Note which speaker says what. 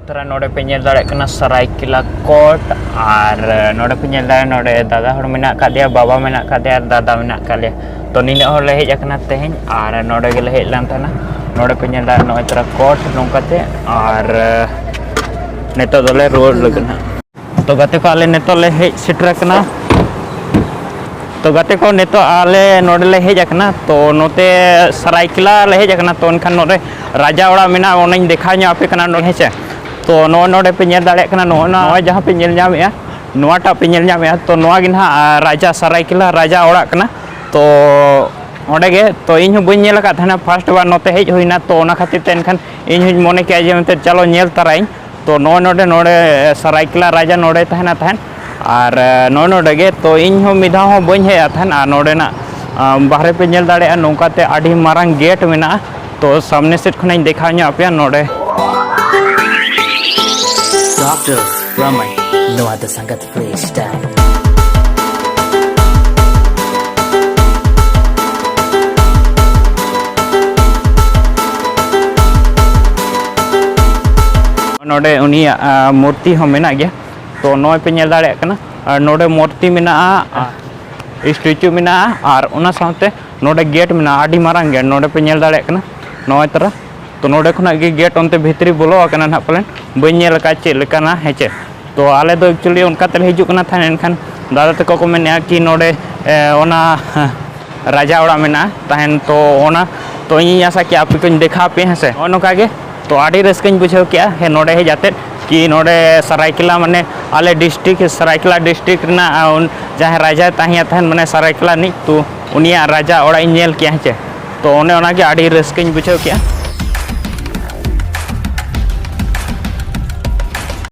Speaker 1: तरा नोडे पे नेल दाड़े कना सरायकेला कोर्ट और नोडे पे नेल दाड़े नोडे दादा हर मेना कादिया बाबा मेना कादिया दादा मेना कालिया तो निना हर ले हेज अकना तेहें और नोडे गेले हेज लान थाना नोडे पे नेल दाड़े नोय तरा कोर्ट नोंकाते और नेतो दोले रोड लगना तो गाते को आले नेतो ले हेज सिटर कना तो गाते को नेतो आले नोडे ले हेज अकना तो नोते सरायकेला ले हेज अकना तो उनखान नोडे राजा ओड़ा मेना ओनाइन देखा ᱧ आपे कना नोडे हेचे तो नोडे पे नेल दाड़े कना नोना जहां पे नेल ᱧᱟᱢᱮᱜᱼᱟ नोटा पे नेल ᱧᱟᱢᱮᱜᱼᱟ तो नोआ गे ना राजा सरायकेला राजा ओड़ा कना तो ओंडे गे तो इन हूं बई नेल का थाना फर्स्ट बार नोते हेज हुइना तो ओना खातिर ते एनखान इन हूं मने के जे मते चलो नेल तराई तो नोडे सरायकेला राजा नोडे तहना तहन और नोडे गे तो इन हूं मिधा हूं बई हेज थान आ नोडे ना बाहरे पे नेल दाड़े नोंकाते आडी मारांग गेट मेना तो सामने सेट खनाई देखा ᱧ आपे नोडे
Speaker 2: Dr. Raman, no other sangat freestyle.
Speaker 1: नोडे उनिया मूर्ति हो मेना गया तो नोय पे नेल दाड़े कना नोडे मूर्ति मेना स्टैचू मेना और उना साथे नोडे गेट मेना आडी मारांग गेट नोडे पे नेल दाड़े कना नोय तरा तो नोडे खुना गे गेट ओनते भितरी बोलो कना ना पलेन बई नेल का चे लेकाना हेचे तो आले दो एक्चुअली उनका तले हिजु कना थान एनखान दादा तको को मेना कि नोडे ओना राजा ओड़ा मेना ताहन तो ओना तो इन आशा कि आप को देखा पे हसे ओनका गे तो आडी रस्कन बुझाव किया हे नोडे हे जाते कि नोडे सरायकेला माने आले डिस्ट्रिक्ट सरायकेला डिस्ट्रिक्ट ना जहां राजा ताहिया थान माने सरायकेला नि तो उनिया राजा ओड़ा नेल किया हेचे तो ओने ओना गे आडी रस्कन बुझाव किया।